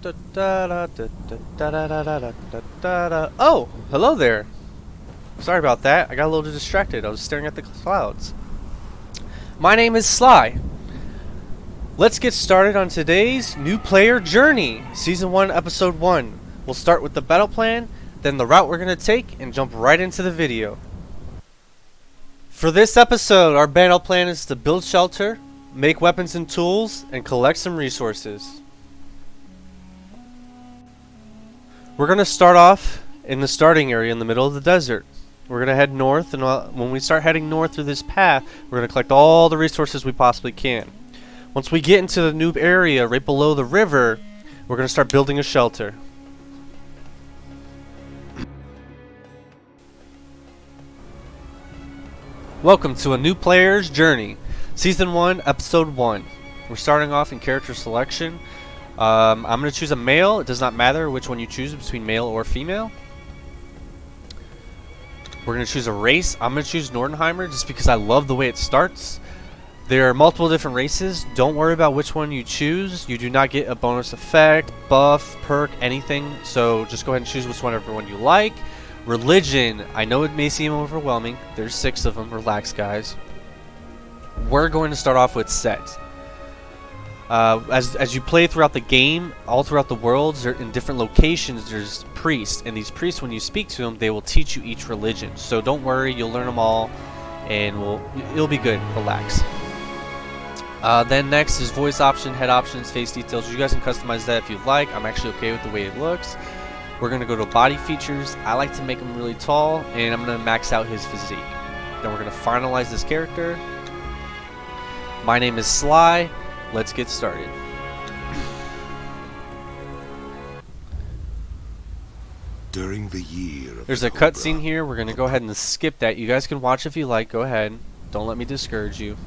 Oh, hello there. Sorry about that. I got a little distracted. I was staring at the clouds. My name is Sly. Let's get started on today's new player journey. Season 1, Episode 1. We'll start with the battle plan, then the route we're going to take, and jump right into the video. For this episode, our battle plan is to build shelter, make weapons and tools, and collect some resources. We're going to start off in the starting area in the middle of the desert. We're going to head north, and when we start heading north through this path, we're going to collect all the resources we possibly can. Once we get into the new area right below the river, we're going to start building a shelter. Welcome to a new player's journey. Season 1, Episode 1. We're starting off in character selection. I'm going to choose a male. It does not matter which one you choose between male or female. We're going to choose a race. I'm going to choose Nordenheimer just because I love the way it starts. There are multiple different races. Don't worry about which one you choose. You do not get a bonus effect, buff, perk, anything. So just go ahead and choose whichever one you like. Religion. I know it may seem overwhelming. There's 6 of them. Relax, guys. We're going to start off with Set. As you play throughout the game, all throughout the worlds, in different locations, there's priests, and these priests, when you speak to them, they will teach you each religion. So don't worry, you'll learn them all, and it'll be good. Relax. Then next is voice option, head options, face details. You guys can customize that if you'd like. I'm actually okay with the way it looks. We're gonna go to body features. I like to make him really tall, and I'm gonna max out his physique. Then we're gonna finalize this character. My name is Sly. Let's get started. During the year of There's a cutscene here. We're going to go ahead and skip that. You guys can watch if you like. Go ahead. Don't let me discourage you.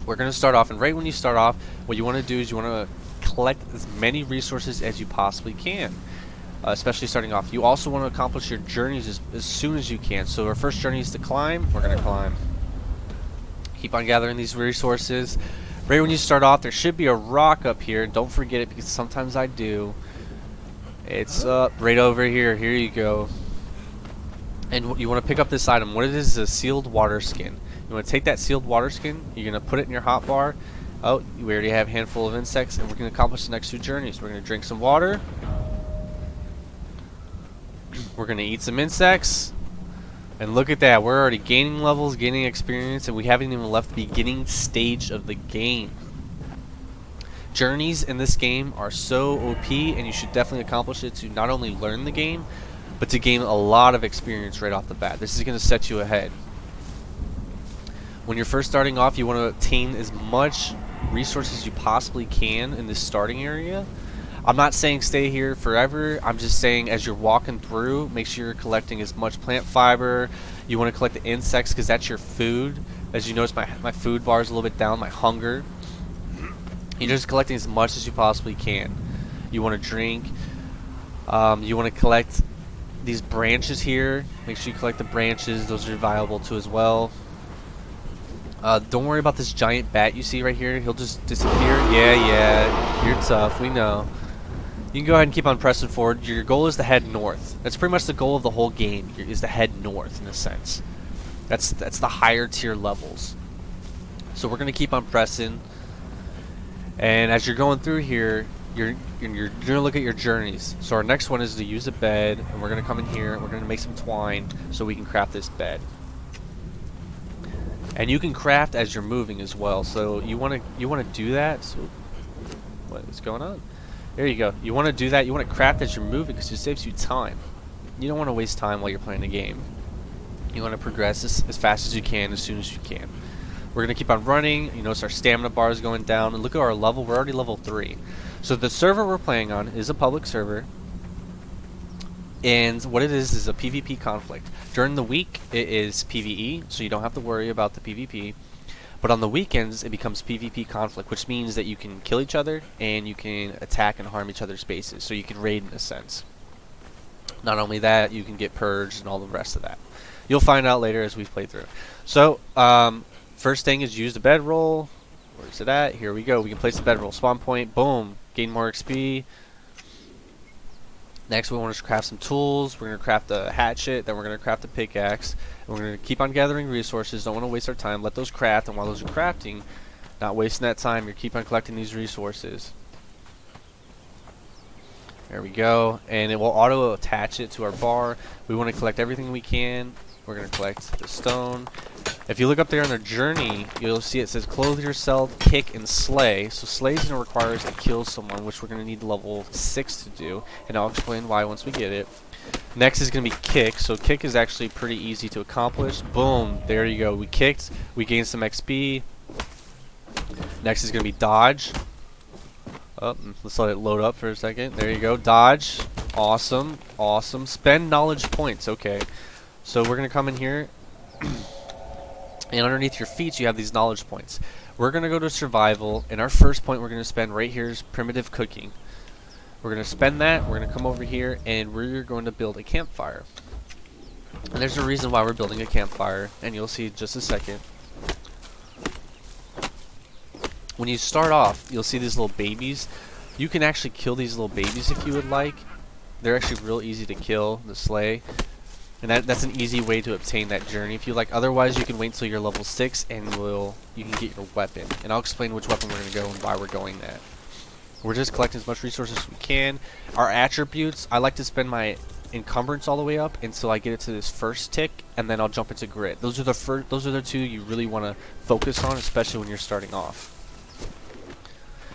We're going to start off, and right when you start off, what you want to do is you want to collect as many resources as you possibly can, especially starting off. You also want to accomplish your journeys as soon as you can. So our first journey is to climb. We're going to climb. Keep on gathering these resources. Right when you start off, there should be a rock up here. Don't forget it because sometimes I do. It's up right over here. Here you go. And you want to pick up this item. What it is a sealed water skin. You want to take that sealed water skin. You're going to put it in your hotbar. Oh, we already have a handful of insects. And we're going to accomplish the next 2 journeys. We're going to drink some water. We're going to eat some insects. And look at that, we're already gaining levels, gaining experience, and we haven't even left the beginning stage of the game. Journeys in this game are so OP, and you should definitely accomplish it to not only learn the game, but to gain a lot of experience right off the bat. This is going to set you ahead. When you're first starting off, you want to obtain as much resources as you possibly can in this starting area. I'm not saying stay here forever. I'm just saying as you're walking through, make sure you're collecting as much plant fiber. You want to collect the insects because that's your food. As you notice, my food bar is a little bit down, my hunger. You're just collecting as much as you possibly can. You want to drink. You want to collect these branches here. Make sure you collect the branches. Those are valuable too as well. Don't worry about this giant bat you see right here. He'll just disappear. Yeah, you're tough. We know. You can go ahead and keep on pressing forward. Your goal is to head north. That's pretty much the goal of the whole game, is to head north in a sense. That's the higher tier levels. So we're going to keep on pressing. And as you're going through here, you're going to look at your journeys. So our next one is to use a bed, and we're going to come in here, and we're going to make some twine so we can craft this bed. And you can craft as you're moving as well. So you want to do that. So what is going on? There you go. You want to do that. You want to craft as you're moving because it saves you time. You don't want to waste time while you're playing the game. You want to progress as fast as you can, as soon as you can. We're going to keep on running. You notice our stamina bar is going down. And look at our level. We're already level 3. So the server we're playing on is a public server. And what it is a PvP conflict. During the week, it is PvE, so you don't have to worry about the PvP. But on the weekends, it becomes PvP conflict, which means that you can kill each other and you can attack and harm each other's bases. So you can raid in a sense. Not only that, you can get purged and all the rest of that. You'll find out later as we play through. So, first thing is use the bedroll. Where's it at? Here we go. We can place the bedroll. Spawn point. Boom. gain more XP. Next, we want to craft some tools. We're going to craft a hatchet, then we're going to craft a pickaxe. And we're going to keep on gathering resources. Don't want to waste our time. Let those craft, and while those are crafting, not wasting that time, you keep on collecting these resources. There we go. And it will auto attach it to our bar. We want to collect everything we can. We're going to collect the stone. If you look up there on the journey, you'll see it says clothe yourself, kick, and slay. So slay is going to require us to kill someone, which we're going to need level 6 to do. And I'll explain why once we get it. Next is going to be kick. So kick is actually pretty easy to accomplish. Boom. There you go. We kicked. We gained some XP. Next is going to be dodge. Oh, let's let it load up for a second. There you go. Dodge. Awesome. Awesome. Spend knowledge points. Okay. So we're going to come in here. And underneath your feet, you have these knowledge points. We're going to go to survival, and our first point we're going to spend right here is primitive cooking. We're going to spend that, we're going to come over here, and we're going to build a campfire. And there's a reason why we're building a campfire, and you'll see in just a second. When you start off, you'll see these little babies. You can actually kill these little babies if you would like. They're actually real easy to kill, the slay. And that's an easy way to obtain that journey if you like. Otherwise, you can wait until you're level 6 and you can get your weapon. And I'll explain which weapon we're going to go and why we're going that. We're just collecting as much resources as we can. Our attributes, I like to spend my encumbrance all the way up until I get it to this first tick, and then I'll jump into grit. Those are the two you really want to focus on, especially when you're starting off.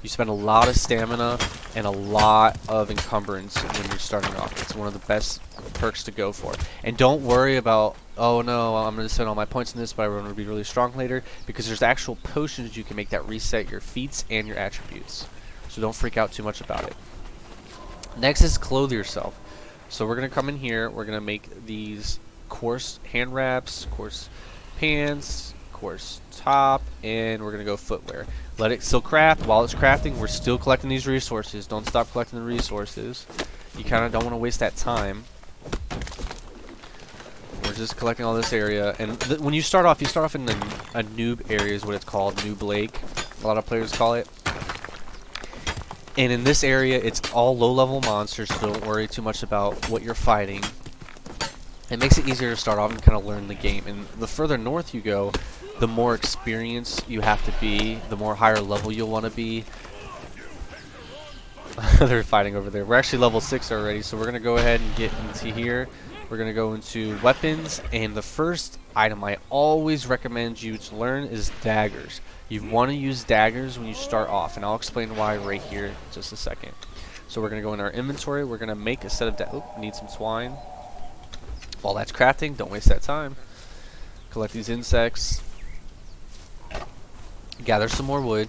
You spend a lot of stamina and a lot of encumbrance when you're starting off. It's one of the best perks to go for. And don't worry about, oh no, I'm going to spend all my points in this, but I'm going to be really strong later, because there's actual potions you can make that reset your feats and your attributes. So don't freak out too much about it. Next is clothe yourself. So we're going to come in here, we're going to make these coarse hand wraps, coarse pants, coarse top, and we're going to go footwear. Let it still craft. While it's crafting, we're still collecting these resources. Don't stop collecting the resources. You kind of don't want to waste that time. We're just collecting all this area. And when you start off in a noob area is what it's called, Noob Lake. A lot of players call it. And in this area, it's all low-level monsters, so don't worry too much about what you're fighting. It makes it easier to start off and kind of learn the game. And the further north you go, the more experienced you have to be, the more higher level you'll want to be. They're fighting over there. We're actually level 6 already, so we're going to go ahead and get into here. We're going to go into weapons, and the first item I always recommend you to learn is daggers. You want to use daggers when you start off, and I'll explain why right here in just a second. So we're going to go in our inventory. We're going to make a set of daggers. Oh, need some twine. While that's crafting, don't waste that time. Collect these insects. Gather some more wood.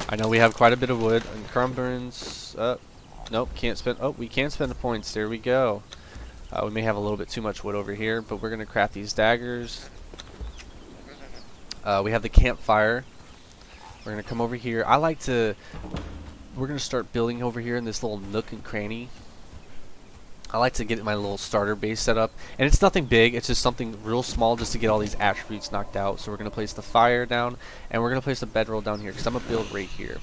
I know we have quite a bit of wood. Encumbrance. Nope, can't spend. Oh, we can spend the points. There we go. We may have a little bit too much wood over here, but we're going to craft these daggers. We have the campfire. We're going to come over here. We're going to start building over here in this little nook and cranny. I like to get my little starter base set up, and it's nothing big, it's just something real small just to get all these attributes knocked out. So we're going to place the fire down, and we're going to place the bedroll down here, because I'm going to build right here.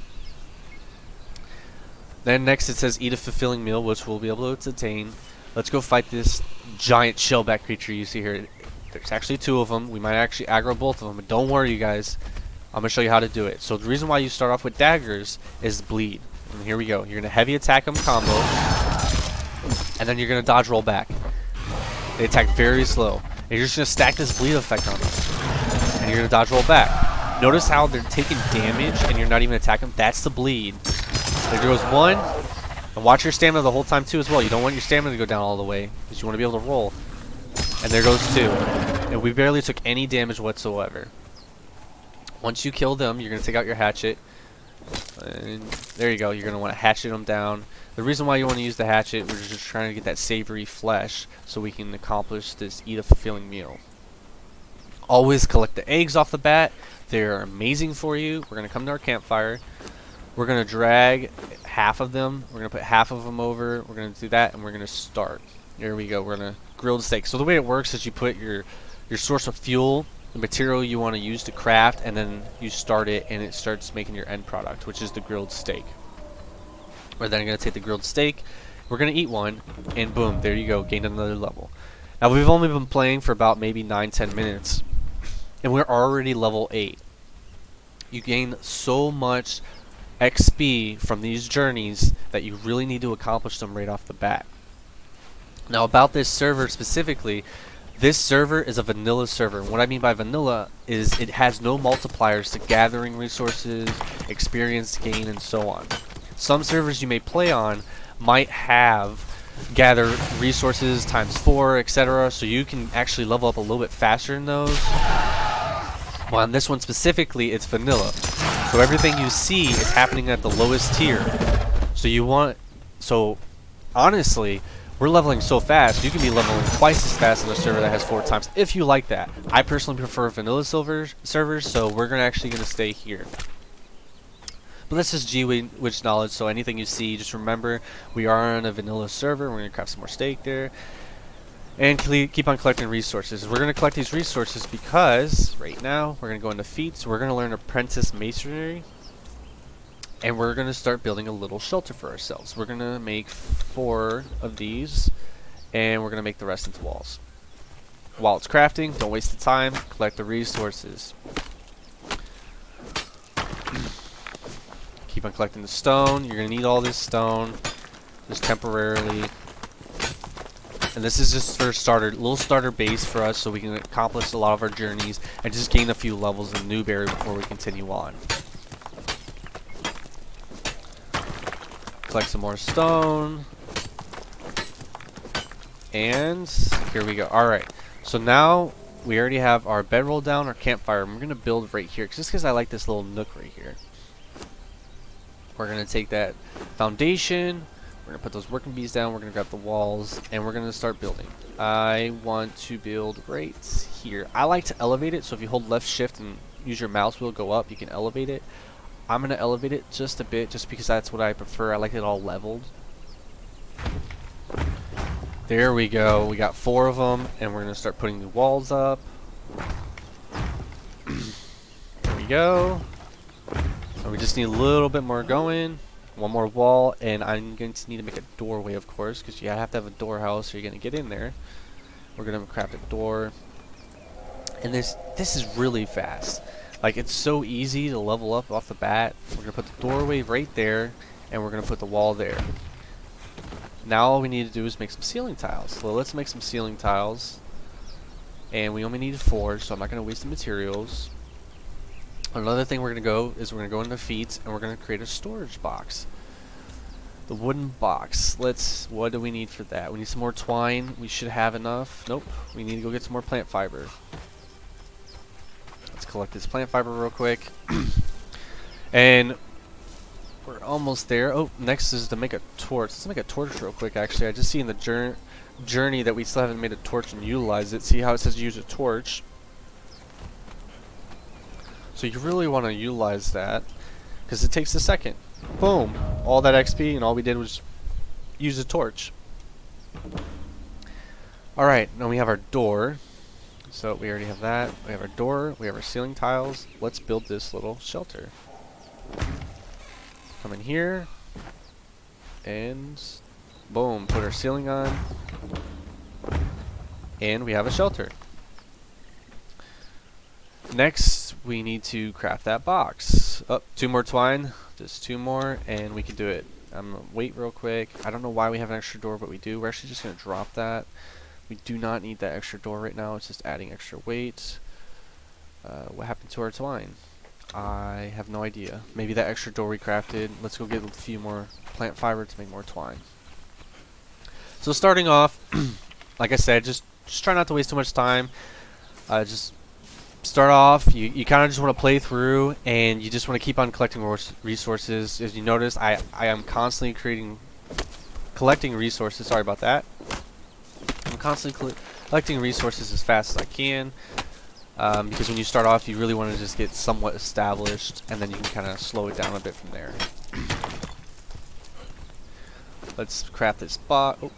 Then next it says eat a fulfilling meal, which we'll be able to attain. Let's go fight this giant shellback creature you see here. There's actually 2 of them. We might actually aggro both of them, but don't worry you guys. I'm going to show you how to do it. So the reason why you start off with daggers is bleed. And here we go. You're going to heavy attack them combo. And then you're going to dodge roll back. They attack very slow. And you're just going to stack this bleed effect on them. And you're going to dodge roll back. Notice how they're taking damage and you're not even attacking them? That's the bleed. There goes 1. And watch your stamina the whole time too as well. You don't want your stamina to go down all the way, because you want to be able to roll. And there goes 2. And we barely took any damage whatsoever. Once you kill them, you're going to take out your hatchet. And there you go. You're going to want to hatchet them down. The reason why you want to use the hatchet, we're just trying to get that savory flesh so we can accomplish this eat a fulfilling meal. Always collect the eggs off the bat. They're amazing for you. We're going to come to our campfire. We're going to drag half of them. We're going to put half of them over. We're going to do that, and we're going to start. There we go. We're going to grill the steak. So the way it works is you put your source of fuel the material you want to use to craft, and then you start it and it starts making your end product, which is the grilled steak. We're then going to take the grilled steak, we're going to eat one, and boom, there you go, gained another level. Now we've only been playing for about maybe 9-10 minutes, and we're already level 8. You gain so much XP from these journeys that you really need to accomplish them right off the bat. Now about this server specifically, this server is a vanilla server. What I mean by vanilla is it has no multipliers to gathering resources, experience gain, and so on. Some servers you may play on might have gather resources times 4, etc. So you can actually level up a little bit faster in those. Well, on this one specifically, it's vanilla. So everything you see is happening at the lowest tier. So honestly, we're leveling so fast, you can be leveling twice as fast in a server that has 4 times, if you like that. I personally prefer vanilla servers, so we're actually going to stay here. But that's just G-Witch knowledge, so anything you see, just remember, we are on a vanilla server, we're going to craft some more steak there. And keep on collecting resources. We're going to collect these resources because, right now, we're going to go into feats, we're going to learn Apprentice Masonry. And we're going to start building a little shelter for ourselves. We're going to make 4 of these, and we're going to make the rest into walls. While it's crafting, don't waste the time, collect the resources. Keep on collecting the stone. You're going to need all this stone, just temporarily. And this is just for a little starter base for us so we can accomplish a lot of our journeys and just gain a few levels in Newberry before we continue on. Collect some more stone. And here we go. Alright, so now we already have our bedroll down, our campfire, and we're going to build right here, just because I like this little nook right here. We're going to take that foundation, we're going to put those working bees down, we're going to grab the walls, and we're going to start building. I want to build right here. I like to elevate it, so if you hold left shift and use your mouse wheel, go up, you can elevate it. I'm going to elevate it just a bit, just because that's what I prefer. I like it all leveled. There we go. We got 4 of them, and we're going to start putting the walls up. There we go. And we just need a little bit more going. 1 more wall, and I'm going to need to make a doorway, of course, because you have to have a door house or you're going to get in there. We're going to craft a door. And this is really fast. Like, it's so easy to level up off the bat. We're going to put the doorway right there, and we're going to put the wall there. Now all we need to do is make some ceiling tiles. So let's make some ceiling tiles. And we only need 4, so I'm not going to waste the materials. Another thing we're going to go is we're going to go into feats, and we're going to create a storage box. The wooden box. What do we need for that? We need some more twine. We should have enough. Nope. We need to go get some more plant fiber. Let's collect this plant fiber real quick. And we're almost there. Oh, next is to make a torch. Let's make a torch real quick, actually. I just see in the journey that we still haven't made a torch and utilize it. See how it says use a torch? So you really want to utilize that, because it takes a second. Boom. All that XP, and all we did was use a torch. Alright, now we have our door. So we already have that. We have our door. We have our ceiling tiles. Let's build this little shelter. Come in here. And boom. Put our ceiling on. And we have a shelter. Next, we need to craft that box. Oh, 2 more twine. Just 2 more, and we can do it. I'm going to wait real quick. I don't know why we have an extra door, but we do. We're actually just going to drop that. We do not need that extra door right now. It's just adding extra weight. What happened to our twine? I have no idea. Maybe that extra door we crafted. Let's go get a few more plant fiber to make more twine. So starting off, like I said, just try not to waste too much time. Just start off, you kind of just want to play through, and you just want to keep on collecting resources. As you notice, I am constantly collecting resources. Sorry about that. I'm constantly collecting resources as fast as I can, because when you start off, you really want to just get somewhat established, and then you can kind of slow it down a bit from there. Let's craft this box. Oh,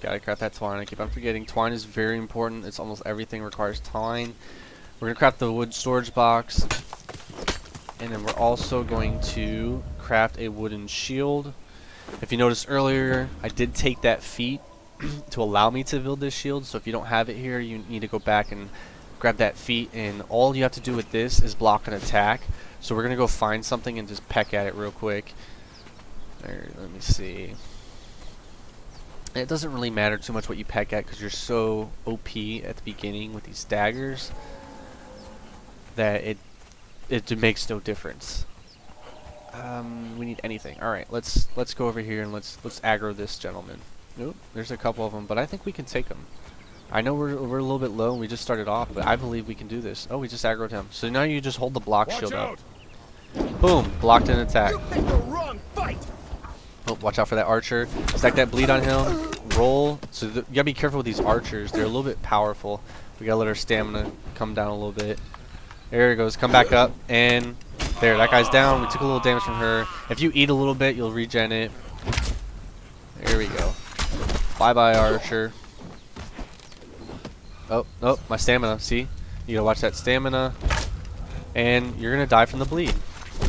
gotta craft that twine. I keep on forgetting. Twine is very important. It's almost everything requires twine. We're gonna craft the wood storage box, and then we're also going to craft a wooden shield. If you noticed earlier, I did take that feat to allow me to build this shield, so if you don't have it here, you need to go back and grab that feat, and all you have to do with this is block an attack. So we're gonna go find something and just peck at it real quick. There, let me see. It doesn't really matter too much what you peck at because you're so OP at the beginning with these daggers that it makes no difference. We need anything. All right, let's go over here and let's aggro this gentleman. Nope, there's a couple of them, but I think we can take them. I know we're a little bit low and we just started off, but I believe we can do this. Oh, we just aggroed him. So now you just hold the block shield up. Boom, blocked an attack. Oh, watch out for that archer. Stack that bleed on him. Roll. So you gotta be careful with these archers. They're a little bit powerful. We gotta let our stamina come down a little bit. There it goes. Come back up. And there, that guy's down. We took a little damage from her. If you eat a little bit, you'll regen it. There we go. Bye-bye, archer. Oh, nope, my stamina. See? You gotta watch that stamina. And you're gonna die from the bleed.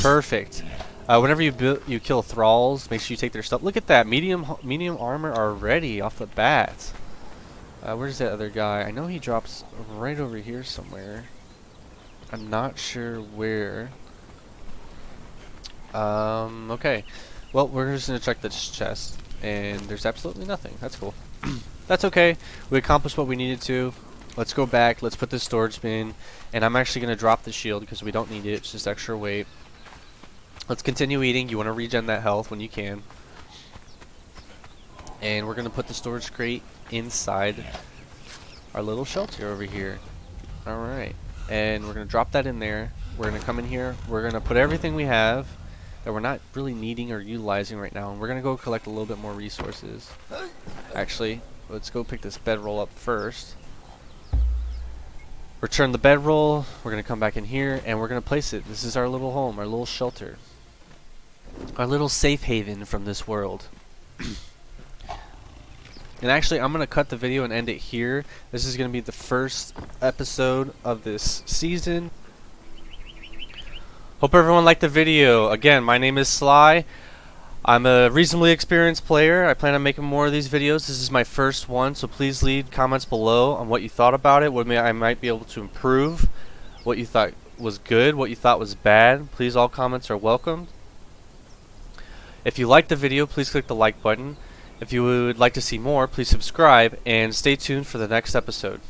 Perfect. Whenever you kill thralls, make sure you take their stuff. Look at that, medium armor already off the bat. Where's that other guy? I know he drops right over here somewhere. I'm not sure where. Okay. Well, we're just gonna check this chest, and there's absolutely nothing. That's cool. That's okay. We accomplished what we needed to. Let's go back. Let's put this storage bin, and I'm actually gonna drop the shield because we don't need it. It's just extra weight. Let's continue eating. You want to regen that health when you can. And we're going to put the storage crate inside our little shelter over here. Alright. And we're going to drop that in there. We're going to come in here. We're going to put everything we have that we're not really needing or utilizing right now. And we're going to go collect a little bit more resources. Actually, let's go pick this bedroll up first. Return the bedroll. We're going to come back in here and we're going to place it. This is our little home, our little shelter. Our little safe haven from this world. And actually, I'm going to cut the video and end it here. This is going to be the first episode of this season. Hope everyone liked the video. Again, my name is Sly. I'm a reasonably experienced player. I plan on making more of these videos. This is my first one, so please leave comments below on what you thought about it, what I might be able to improve, what you thought was good, what you thought was bad. Please, all comments are welcome. If you liked the video, please click the like button. If you would like to see more, please subscribe and stay tuned for the next episode.